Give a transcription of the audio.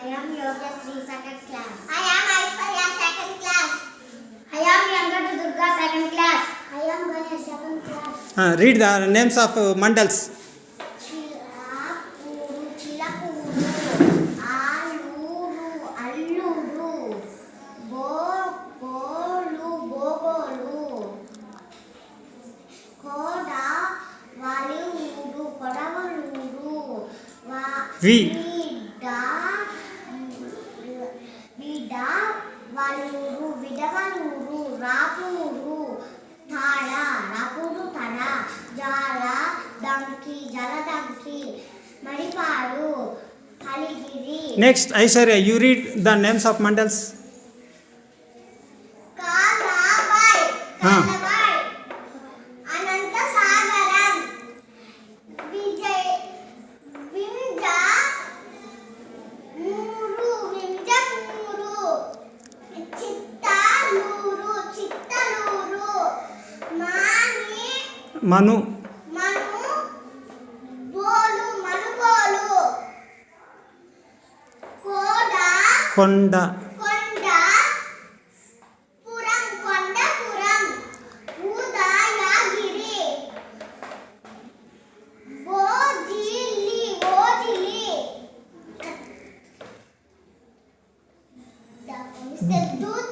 I am Yogasri, second class. I am Aishwarya, second class. I am Yangat Durga, second class. I am Ganesh, second class. Read the names of mandals. Chilapuru, Chilapuru, Aluru, Alluru, Bogolu, Bogolu, Koda, Valuru, Kodavaluru, Vida, Valuru, Vidavaluru, Rapuru, Tada, Rapuru Tada, Jala, Donkey, Jaladanki, Mariparu, Haligiri. Next, Aishwarya, you read the names of mandals. Kalabai, Kalabai, Ananta Sagaram, Vijay, Vinja, Nuru, Vinja Nuru, Chittaluru, Chittaluru, Mani, Manu, Manu, Bolu, Manu Bolu, Koda, Konda, Konda, Puram, Konda Puram, Udayagiri, Bojili, Bojili, Mr. Dut,